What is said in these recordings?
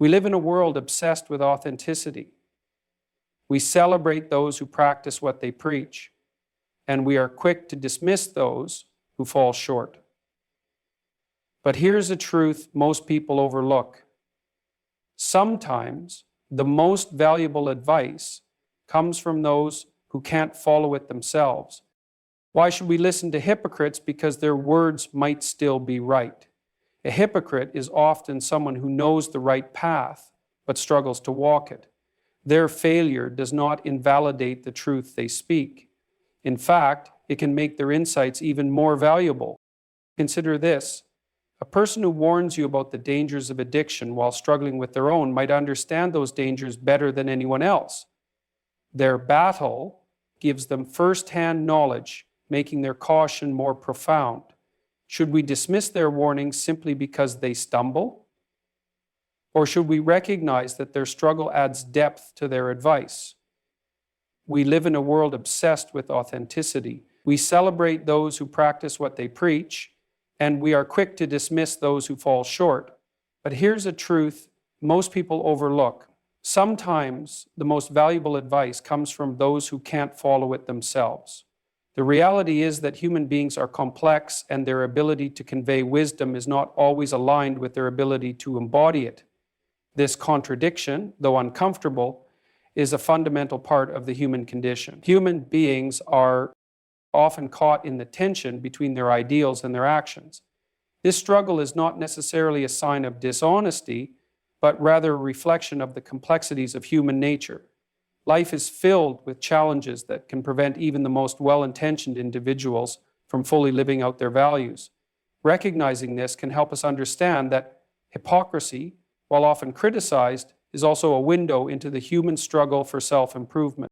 We live in a world obsessed with authenticity. We celebrate those who practice what they preach, and we are quick to dismiss those who fall short. But here's a truth most people overlook. Sometimes the most valuable advice comes from those who can't follow it themselves. Why should we listen to hypocrites? Because their words might still be right. A hypocrite is often someone who knows the right path, but struggles to walk it. Their failure does not invalidate the truth they speak. In fact, it can make their insights even more valuable. Consider this. A person who warns you about the dangers of addiction while struggling with their own might understand those dangers better than anyone else. Their battle gives them first-hand knowledge, making their caution more profound. Should we dismiss their warnings simply because they stumble? Or should we recognize that their struggle adds depth to their advice? We live in a world obsessed with authenticity. We celebrate those who practice what they preach, and we are quick to dismiss those who fall short. But here's a truth most people overlook. Sometimes the most valuable advice comes from those who can't follow it themselves. The reality is that human beings are complex, and their ability to convey wisdom is not always aligned with their ability to embody it. This contradiction, though uncomfortable, is a fundamental part of the human condition. Human beings are often caught in the tension between their ideals and their actions. This struggle is not necessarily a sign of dishonesty, but rather a reflection of the complexities of human nature. Life is filled with challenges that can prevent even the most well-intentioned individuals from fully living out their values. Recognizing this can help us understand that hypocrisy, while often criticized, is also a window into the human struggle for self-improvement.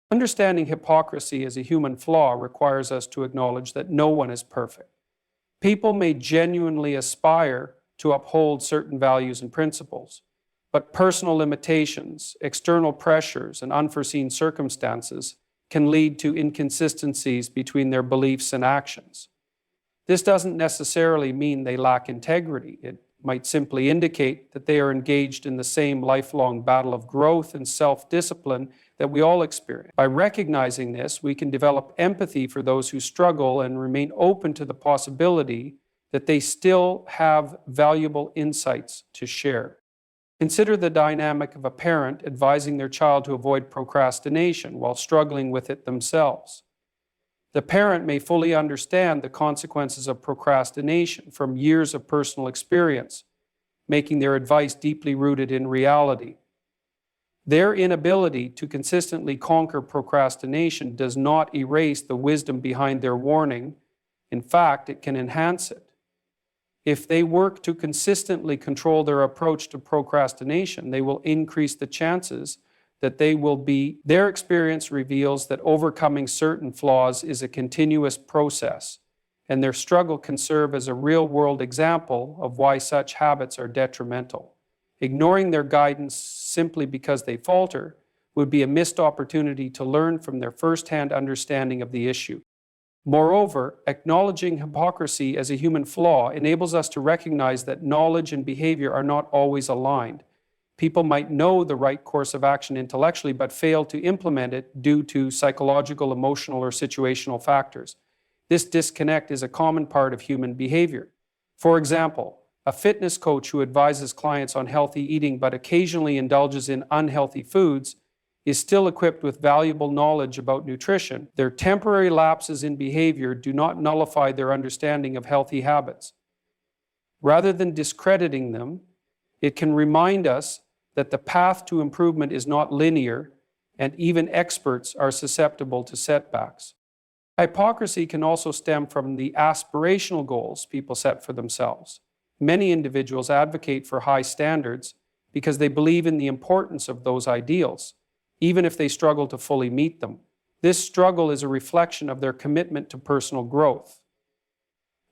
Understanding hypocrisy as a human flaw requires us to acknowledge that no one is perfect. People may genuinely aspire to uphold certain values and principles, but personal limitations, external pressures, and unforeseen circumstances can lead to inconsistencies between their beliefs and actions. This doesn't necessarily mean they lack integrity. It might simply indicate that they are engaged in the same lifelong battle of growth and self-discipline that we all experience. By recognizing this, we can develop empathy for those who struggle and remain open to the possibility that they still have valuable insights to share. Consider the dynamic of a parent advising their child to avoid procrastination while struggling with it themselves. The parent may fully understand the consequences of procrastination from years of personal experience, making their advice deeply rooted in reality. Their inability to consistently conquer procrastination does not erase the wisdom behind their warning. In fact, it can enhance it. If they work to consistently control their approach to procrastination, they will increase the chances that their experience reveals that overcoming certain flaws is a continuous process, and their struggle can serve as a real-world example of why such habits are detrimental. Ignoring their guidance simply because they falter would be a missed opportunity to learn from their first-hand understanding of the issue. Moreover, acknowledging hypocrisy as a human flaw enables us to recognize that knowledge and behavior are not always aligned. People might know the right course of action intellectually but fail to implement it due to psychological, emotional, or situational factors. This disconnect is a common part of human behavior. For example, a fitness coach who advises clients on healthy eating but occasionally indulges in unhealthy foods is still equipped with valuable knowledge about nutrition. Their temporary lapses in behavior do not nullify their understanding of healthy habits. Rather than discrediting them, it can remind us that the path to improvement is not linear, and even experts are susceptible to setbacks. Hypocrisy can also stem from the aspirational goals people set for themselves. Many individuals advocate for high standards because they believe in the importance of those ideals, even if they struggle to fully meet them. This struggle is a reflection of their commitment to personal growth.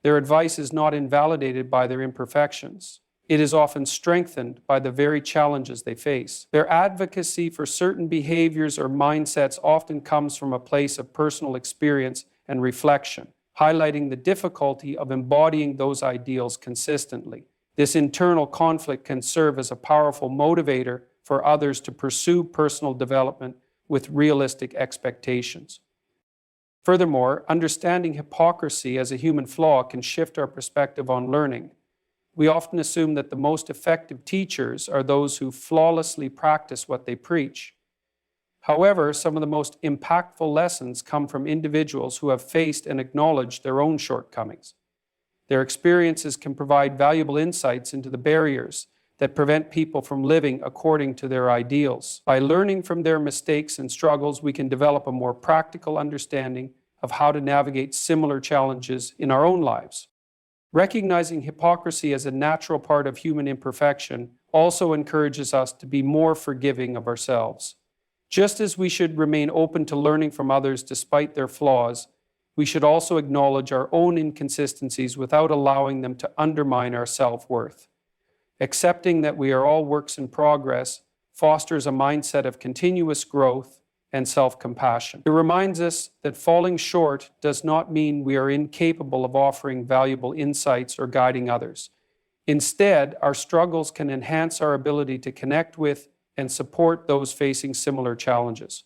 Their advice is not invalidated by their imperfections. It is often strengthened by the very challenges they face. Their advocacy for certain behaviors or mindsets often comes from a place of personal experience and reflection, highlighting the difficulty of embodying those ideals consistently. This internal conflict can serve as a powerful motivator for others to pursue personal development with realistic expectations. Furthermore, understanding hypocrisy as a human flaw can shift our perspective on learning. We often assume that the most effective teachers are those who flawlessly practice what they preach. However, some of the most impactful lessons come from individuals who have faced and acknowledged their own shortcomings. Their experiences can provide valuable insights into the barriers that prevent people from living according to their ideals. By learning from their mistakes and struggles, we can develop a more practical understanding of how to navigate similar challenges in our own lives. Recognizing hypocrisy as a natural part of human imperfection also encourages us to be more forgiving of ourselves. Just as we should remain open to learning from others despite their flaws, we should also acknowledge our own inconsistencies without allowing them to undermine our self-worth. Accepting that we are all works in progress fosters a mindset of continuous growth and self-compassion. It reminds us that falling short does not mean we are incapable of offering valuable insights or guiding others. Instead, our struggles can enhance our ability to connect with and support those facing similar challenges.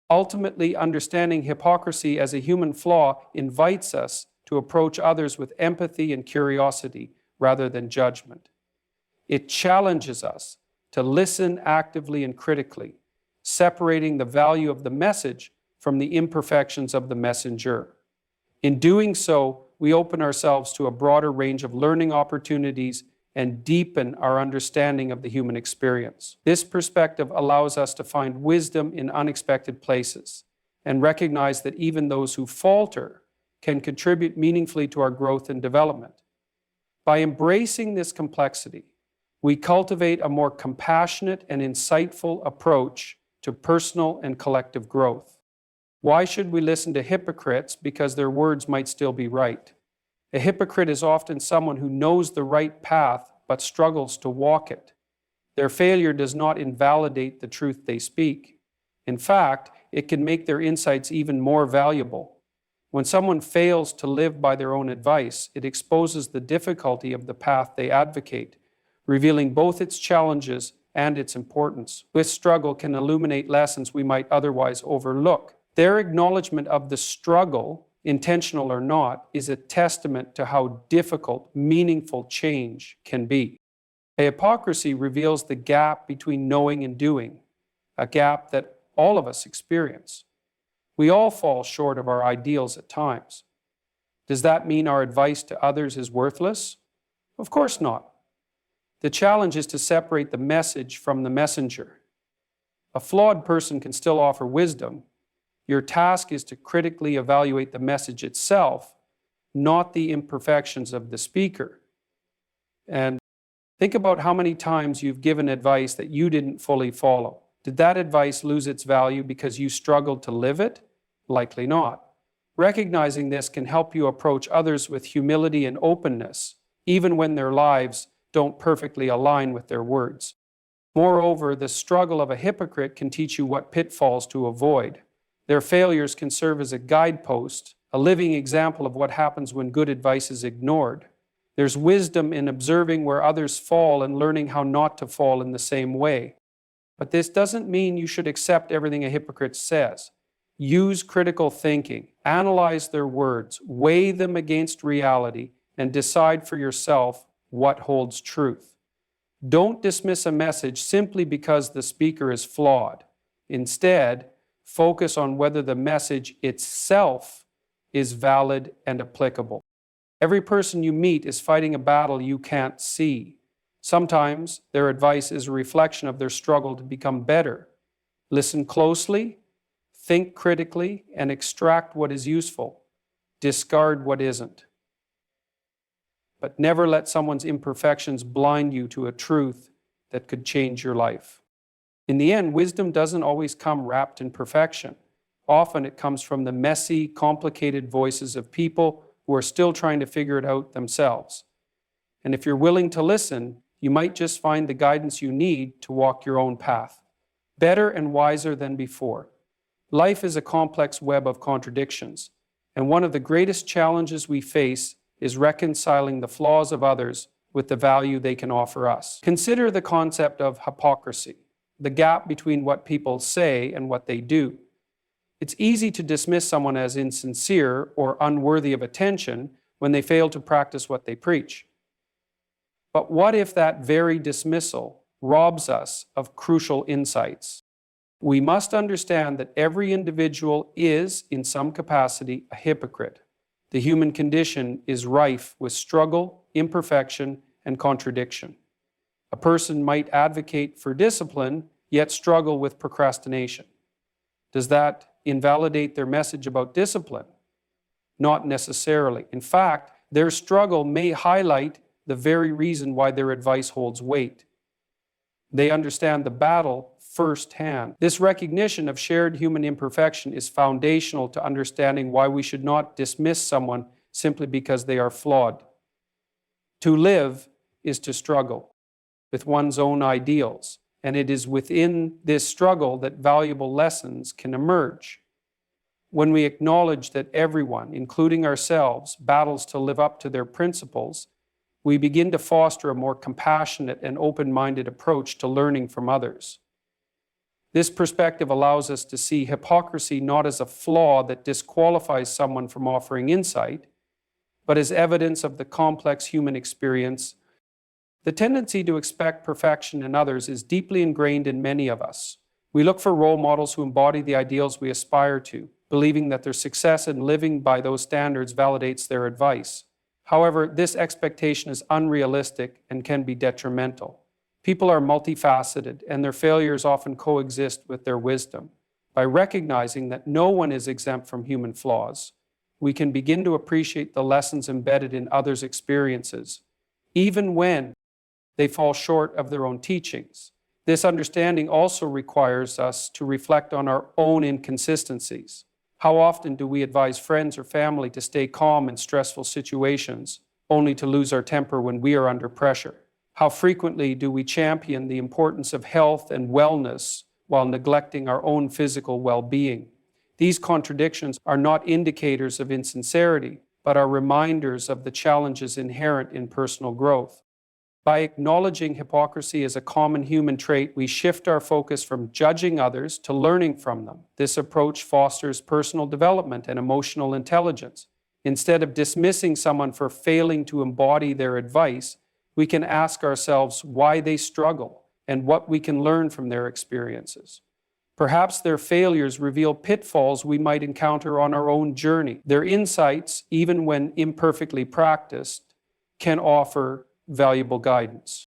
Ultimately, understanding hypocrisy as a human flaw invites us to approach others with empathy and curiosity rather than judgment. It challenges us to listen actively and critically, separating the value of the message from the imperfections of the messenger. In doing so, we open ourselves to a broader range of learning opportunities and deepen our understanding of the human experience. This perspective allows us to find wisdom in unexpected places and recognize that even those who falter can contribute meaningfully to our growth and development. By embracing this complexity, we cultivate a more compassionate and insightful approach to personal and collective growth. Why should we listen to hypocrites? Because their words might still be right. A hypocrite is often someone who knows the right path but struggles to walk it. Their failure does not invalidate the truth they speak. In fact, it can make their insights even more valuable. When someone fails to live by their own advice, it exposes the difficulty of the path they advocate, revealing both its challenges and its importance. This struggle can illuminate lessons we might otherwise overlook. Their acknowledgement of the struggle, intentional or not, is a testament to how difficult, meaningful change can be. A hypocrisy reveals the gap between knowing and doing, a gap that all of us experience. We all fall short of our ideals at times. Does that mean our advice to others is worthless? Of course not. The challenge is to separate the message from the messenger. A flawed person can still offer wisdom. Your task is to critically evaluate the message itself, not the imperfections of the speaker. And think about how many times you've given advice that you didn't fully follow. Did that advice lose its value because you struggled to live it? Likely not. Recognizing this can help you approach others with humility and openness, even when their lives don't perfectly align with their words. Moreover, the struggle of a hypocrite can teach you what pitfalls to avoid. Their failures can serve as a guidepost, a living example of what happens when good advice is ignored. There's wisdom in observing where others fall and learning how not to fall in the same way. But this doesn't mean you should accept everything a hypocrite says. Use critical thinking, analyze their words, weigh them against reality, and decide for yourself what holds truth. Don't dismiss a message simply because the speaker is flawed. Instead, focus on whether the message itself is valid and applicable. Every person you meet is fighting a battle you can't see. Sometimes their advice is a reflection of their struggle to become better. Listen closely, think critically, and extract what is useful. Discard what isn't. But never let someone's imperfections blind you to a truth that could change your life. In the end, wisdom doesn't always come wrapped in perfection. Often it comes from the messy, complicated voices of people who are still trying to figure it out themselves. And if you're willing to listen, you might just find the guidance you need to walk your own path, better and wiser than before. Life is a complex web of contradictions, and one of the greatest challenges we face is reconciling the flaws of others with the value they can offer us. Consider the concept of hypocrisy, the gap between what people say and what they do. It's easy to dismiss someone as insincere or unworthy of attention when they fail to practice what they preach. But what if that very dismissal robs us of crucial insights? We must understand that every individual is, in some capacity, a hypocrite. The human condition is rife with struggle, imperfection, and contradiction. A person might advocate for discipline, yet struggle with procrastination. Does that invalidate their message about discipline? Not necessarily. In fact, their struggle may highlight the very reason why their advice holds weight. They understand the battle firsthand. This recognition of shared human imperfection is foundational to understanding why we should not dismiss someone simply because they are flawed. To live is to struggle with one's own ideals, and it is within this struggle that valuable lessons can emerge. When we acknowledge that everyone, including ourselves, battles to live up to their principles, we begin to foster a more compassionate and open-minded approach to learning from others. This perspective allows us to see hypocrisy not as a flaw that disqualifies someone from offering insight, but as evidence of the complex human experience. The tendency to expect perfection in others is deeply ingrained in many of us. We look for role models who embody the ideals we aspire to, believing that their success in living by those standards validates their advice. However, this expectation is unrealistic and can be detrimental. People are multifaceted, and their failures often coexist with their wisdom. By recognizing that no one is exempt from human flaws, we can begin to appreciate the lessons embedded in others' experiences, even when they fall short of their own teachings. This understanding also requires us to reflect on our own inconsistencies. How often do we advise friends or family to stay calm in stressful situations, only to lose our temper when we are under pressure? How frequently do we champion the importance of health and wellness while neglecting our own physical well-being? These contradictions are not indicators of insincerity, but are reminders of the challenges inherent in personal growth. By acknowledging hypocrisy as a common human trait, we shift our focus from judging others to learning from them. This approach fosters personal development and emotional intelligence. Instead of dismissing someone for failing to embody their advice, we can ask ourselves why they struggle and what we can learn from their experiences. Perhaps their failures reveal pitfalls we might encounter on our own journey. Their insights, even when imperfectly practiced, can offer valuable guidance.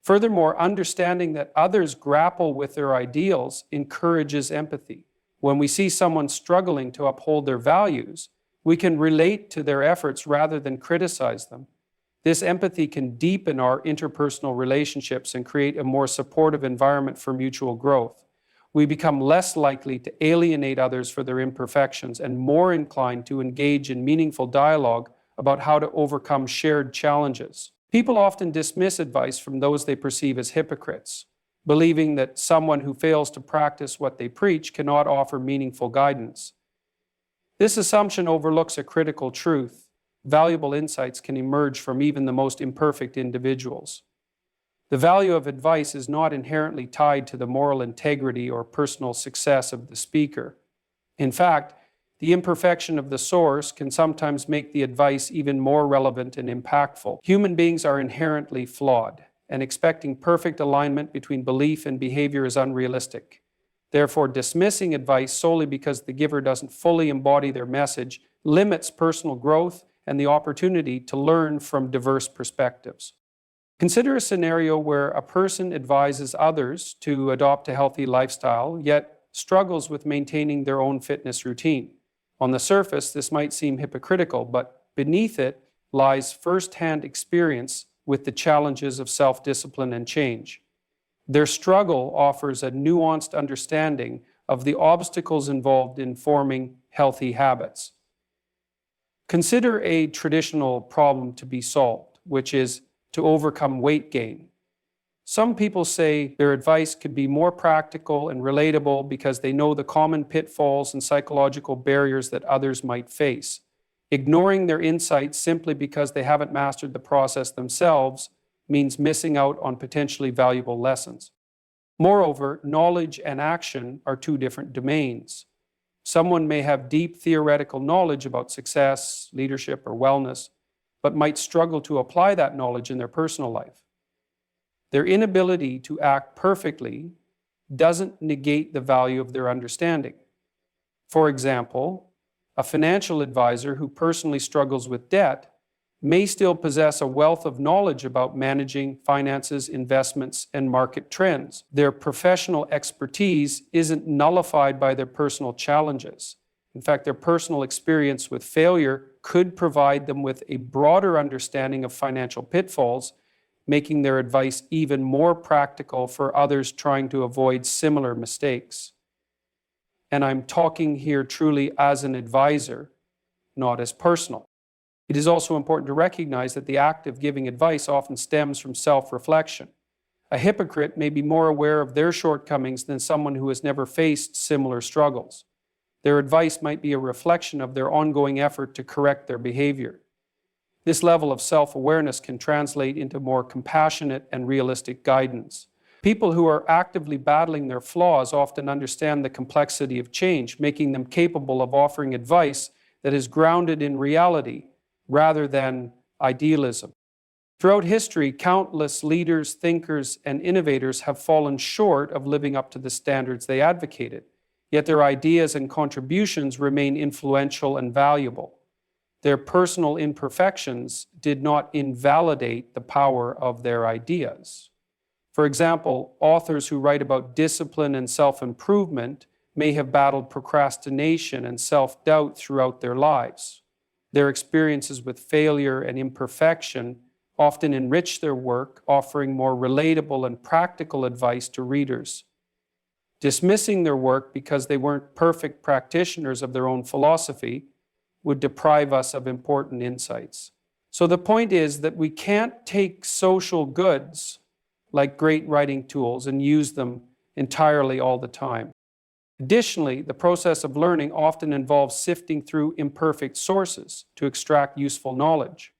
Furthermore, understanding that others grapple with their ideals encourages empathy. When we see someone struggling to uphold their values, we can relate to their efforts rather than criticize them. This empathy can deepen our interpersonal relationships and create a more supportive environment for mutual growth. We become less likely to alienate others for their imperfections and more inclined to engage in meaningful dialogue about how to overcome shared challenges. People often dismiss advice from those they perceive as hypocrites, believing that someone who fails to practice what they preach cannot offer meaningful guidance. This assumption overlooks a critical truth. Valuable insights can emerge from even the most imperfect individuals. The value of advice is not inherently tied to the moral integrity or personal success of the speaker. In fact, the imperfection of the source can sometimes make the advice even more relevant and impactful. Human beings are inherently flawed, and expecting perfect alignment between belief and behavior is unrealistic. Therefore, dismissing advice solely because the giver doesn't fully embody their message limits personal growth and the opportunity to learn from diverse perspectives. Consider a scenario where a person advises others to adopt a healthy lifestyle, yet struggles with maintaining their own fitness routine. On the surface, this might seem hypocritical, but beneath it lies first-hand experience with the challenges of self-discipline and change. Their struggle offers a nuanced understanding of the obstacles involved in forming healthy habits. Consider a traditional problem to be solved, which is to overcome weight gain. Some people say their advice could be more practical and relatable because they know the common pitfalls and psychological barriers that others might face. Ignoring their insights simply because they haven't mastered the process themselves means missing out on potentially valuable lessons. Moreover, knowledge and action are two different domains. Someone may have deep theoretical knowledge about success, leadership, or wellness, but might struggle to apply that knowledge in their personal life. Their inability to act perfectly doesn't negate the value of their understanding. For example, a financial advisor who personally struggles with debt may still possess a wealth of knowledge about managing finances, investments, and market trends. Their professional expertise isn't nullified by their personal challenges. In fact, their personal experience with failure could provide them with a broader understanding of financial pitfalls, making their advice even more practical for others trying to avoid similar mistakes. And I'm talking here truly as an advisor, not as personal. It is also important to recognize that the act of giving advice often stems from self-reflection. A hypocrite may be more aware of their shortcomings than someone who has never faced similar struggles. Their advice might be a reflection of their ongoing effort to correct their behavior. This level of self-awareness can translate into more compassionate and realistic guidance. People who are actively battling their flaws often understand the complexity of change, making them capable of offering advice that is grounded in reality rather than idealism. Throughout history, countless leaders, thinkers, and innovators have fallen short of living up to the standards they advocated, yet their ideas and contributions remain influential and valuable. Their personal imperfections did not invalidate the power of their ideas. For example, authors who write about discipline and self-improvement may have battled procrastination and self-doubt throughout their lives. Their experiences with failure and imperfection often enrich their work, offering more relatable and practical advice to readers. Dismissing their work because they weren't perfect practitioners of their own philosophy would deprive us of important insights. So the point is that we can't take social goods like great writing tools and use them entirely all the time. Additionally, the process of learning often involves sifting through imperfect sources to extract useful knowledge.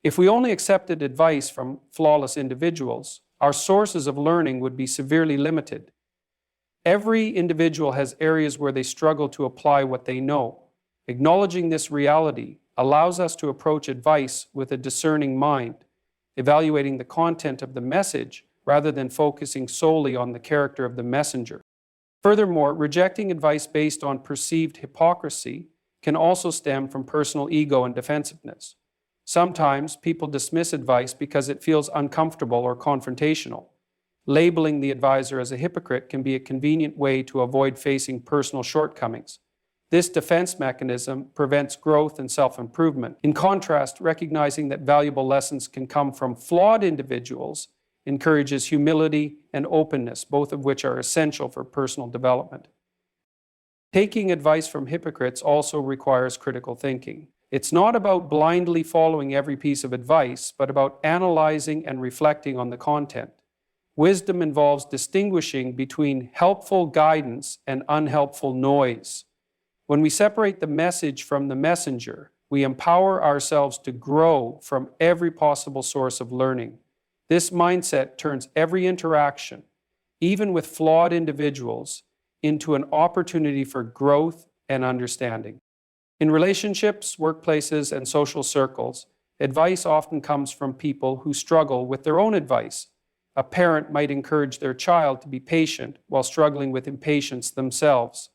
If we only accepted advice from flawless individuals, our sources of learning would be severely limited. Every individual has areas where they struggle to apply what they know. Acknowledging this reality allows us to approach advice with a discerning mind, evaluating the content of the message rather than focusing solely on the character of the messenger. Furthermore, rejecting advice based on perceived hypocrisy can also stem from personal ego and defensiveness. Sometimes people dismiss advice because it feels uncomfortable or confrontational. Labeling the advisor as a hypocrite can be a convenient way to avoid facing personal shortcomings. This defense mechanism prevents growth and self-improvement. In contrast, recognizing that valuable lessons can come from flawed individuals encourages humility and openness, both of which are essential for personal development. Taking advice from hypocrites also requires critical thinking. It's not about blindly following every piece of advice, but about analyzing and reflecting on the content. Wisdom involves distinguishing between helpful guidance and unhelpful noise. When we separate the message from the messenger, we empower ourselves to grow from every possible source of learning. This mindset turns every interaction, even with flawed individuals, into an opportunity for growth and understanding. In relationships, workplaces, and social circles, advice often comes from people who struggle with their own advice. A parent might encourage their child to be patient while struggling with impatience themselves.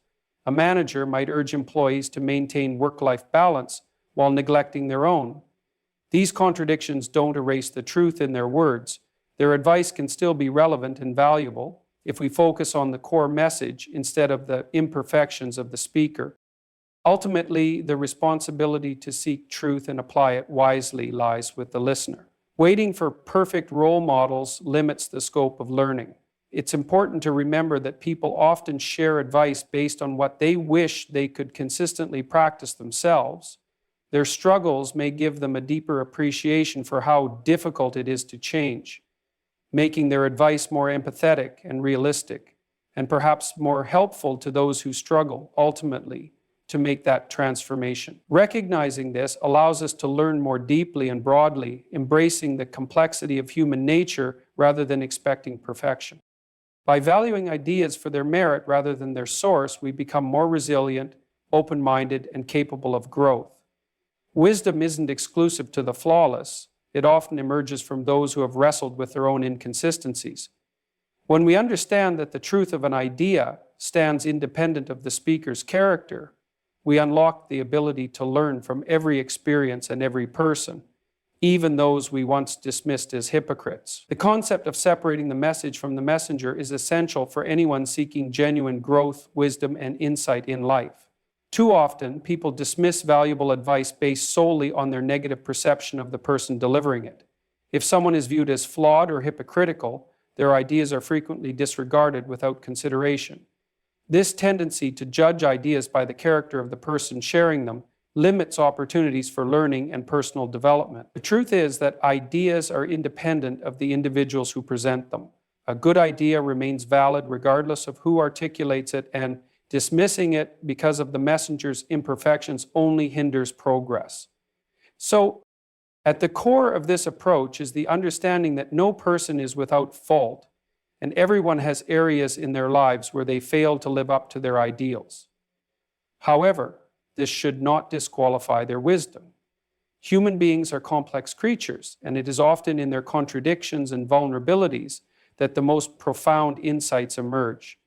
A manager might urge employees to maintain work-life balance while neglecting their own. These contradictions don't erase the truth in their words. Their advice can still be relevant and valuable if we focus on the core message instead of the imperfections of the speaker. Ultimately, the responsibility to seek truth and apply it wisely lies with the listener. Waiting for perfect role models limits the scope of learning. It's important to remember that people often share advice based on what they wish they could consistently practice themselves. Their struggles may give them a deeper appreciation for how difficult it is to change, making their advice more empathetic and realistic, and perhaps more helpful to those who struggle. Ultimately, to make that transformation. Recognizing this allows us to learn more deeply and broadly, embracing the complexity of human nature rather than expecting perfection. By valuing ideas for their merit rather than their source, we become more resilient, open-minded, and capable of growth. Wisdom isn't exclusive to the flawless. It often emerges from those who have wrestled with their own inconsistencies. When we understand that the truth of an idea stands independent of the speaker's character, we unlock the ability to learn from every experience and every person, even those we once dismissed as hypocrites. The concept of separating the message from the messenger is essential for anyone seeking genuine growth, wisdom, and insight in life. Too often, people dismiss valuable advice based solely on their negative perception of the person delivering it. If someone is viewed as flawed or hypocritical, their ideas are frequently disregarded without consideration. This tendency to judge ideas by the character of the person sharing them limits opportunities for learning and personal development. The truth is that ideas are independent of the individuals who present them. A good idea remains valid regardless of who articulates it, and dismissing it because of the messenger's imperfections only hinders progress. So, at the core of this approach is the understanding that no person is without fault, and everyone has areas in their lives where they fail to live up to their ideals. However, this should not disqualify their wisdom. Human beings are complex creatures, and it is often in their contradictions and vulnerabilities that the most profound insights emerge.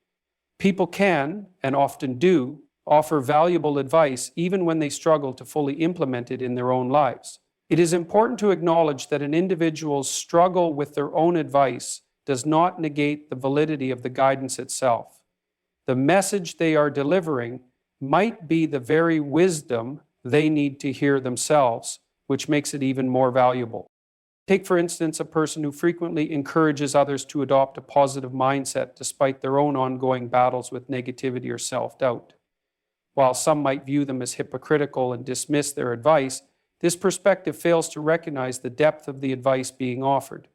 People can, and often do, offer valuable advice even when they struggle to fully implement it in their own lives. It is important to acknowledge that an individual's struggle with their own advice does not negate the validity of the guidance itself. The message they are delivering might be the very wisdom they need to hear themselves, which makes it even more valuable. Take, for instance, a person who frequently encourages others to adopt a positive mindset despite their own ongoing battles with negativity or self-doubt. While some might view them as hypocritical and dismiss their advice, this perspective fails to recognize the depth of the advice being offered.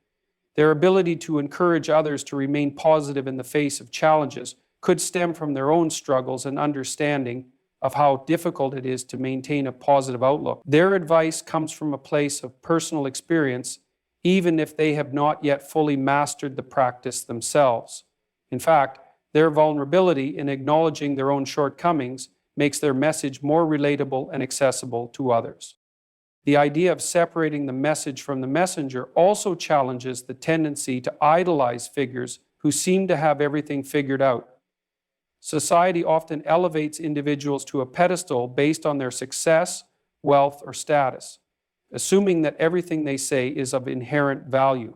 Their ability to encourage others to remain positive in the face of challenges could stem from their own struggles and understanding of how difficult it is to maintain a positive outlook. Their advice comes from a place of personal experience, even if they have not yet fully mastered the practice themselves. In fact, their vulnerability in acknowledging their own shortcomings makes their message more relatable and accessible to others. The idea of separating the message from the messenger also challenges the tendency to idolize figures who seem to have everything figured out. Society often elevates individuals to a pedestal based on their success, wealth, or status, assuming that everything they say is of inherent value.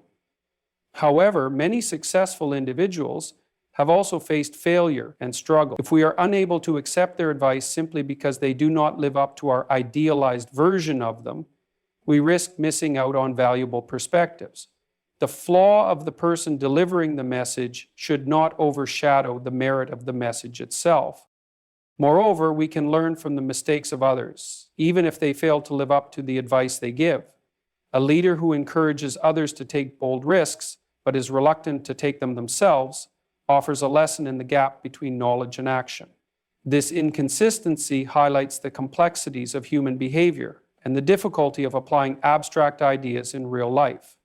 However, many successful individuals have also faced failure and struggle. If we are unable to accept their advice simply because they do not live up to our idealized version of them, we risk missing out on valuable perspectives. The flaw of the person delivering the message should not overshadow the merit of the message itself. Moreover, we can learn from the mistakes of others, even if they fail to live up to the advice they give. A leader who encourages others to take bold risks, but is reluctant to take them themselves, offers a lesson in the gap between knowledge and action. This inconsistency highlights the complexities of human behavior and the difficulty of applying abstract ideas in real life.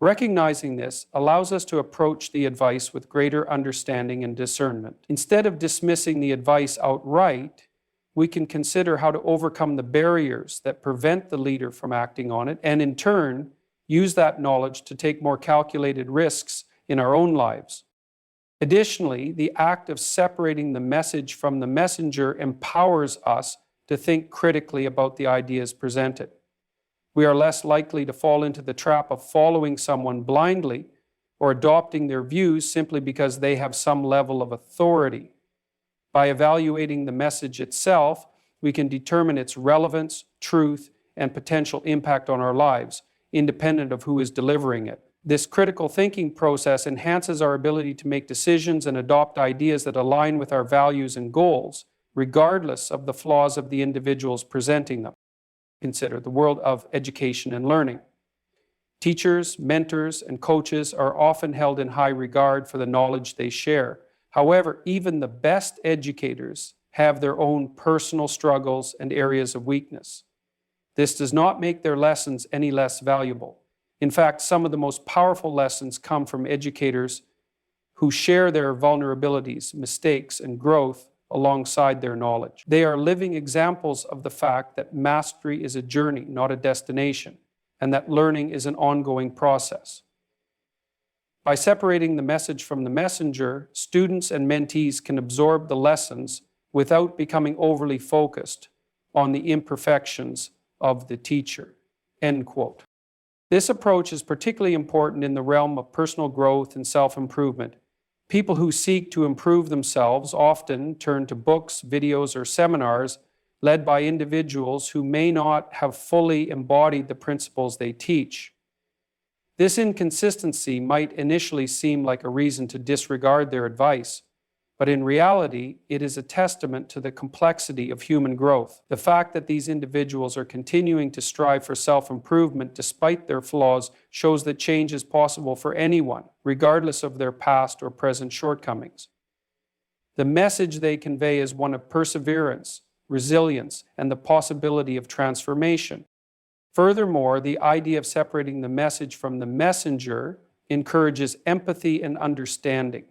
Recognizing this allows us to approach the advice with greater understanding and discernment. Instead of dismissing the advice outright, we can consider how to overcome the barriers that prevent the leader from acting on it, and in turn, use that knowledge to take more calculated risks in our own lives. Additionally, the act of separating the message from the messenger empowers us to think critically about the ideas presented. We are less likely to fall into the trap of following someone blindly or adopting their views simply because they have some level of authority. By evaluating the message itself, we can determine its relevance, truth, and potential impact on our lives, independent of who is delivering it. This critical thinking process enhances our ability to make decisions and adopt ideas that align with our values and goals, regardless of the flaws of the individuals presenting them. Consider the world of education and learning. Teachers, mentors, and coaches are often held in high regard for the knowledge they share. However, even the best educators have their own personal struggles and areas of weakness. This does not make their lessons any less valuable. In fact, some of the most powerful lessons come from educators who share their vulnerabilities, mistakes, and growth alongside their knowledge. They are living examples of the fact that mastery is a journey, not a destination, and that learning is an ongoing process. By separating the message from the messenger, students and mentees can absorb the lessons without becoming overly focused on the imperfections of the teacher. End quote. This approach is particularly important in the realm of personal growth and self-improvement. People who seek to improve themselves often turn to books, videos, or seminars led by individuals who may not have fully embodied the principles they teach. This inconsistency might initially seem like a reason to disregard their advice, but in reality, it is a testament to the complexity of human growth. The fact that these individuals are continuing to strive for self-improvement despite their flaws shows that change is possible for anyone, regardless of their past or present shortcomings. The message they convey is one of perseverance, resilience, and the possibility of transformation. Furthermore, the idea of separating the message from the messenger encourages empathy and understanding.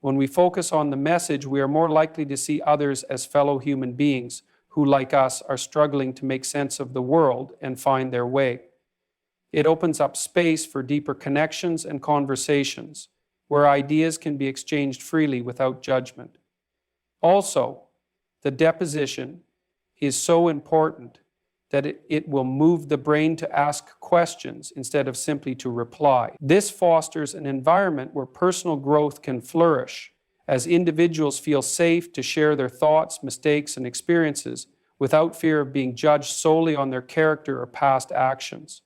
When we focus on the message, we are more likely to see others as fellow human beings who, like us, are struggling to make sense of the world and find their way. It opens up space for deeper connections and conversations, where ideas can be exchanged freely without judgment. Also, the deposition is so important that it will move the brain to ask questions instead of simply to reply. This fosters an environment where personal growth can flourish, as individuals feel safe to share their thoughts, mistakes, and experiences without fear of being judged solely on their character or past actions.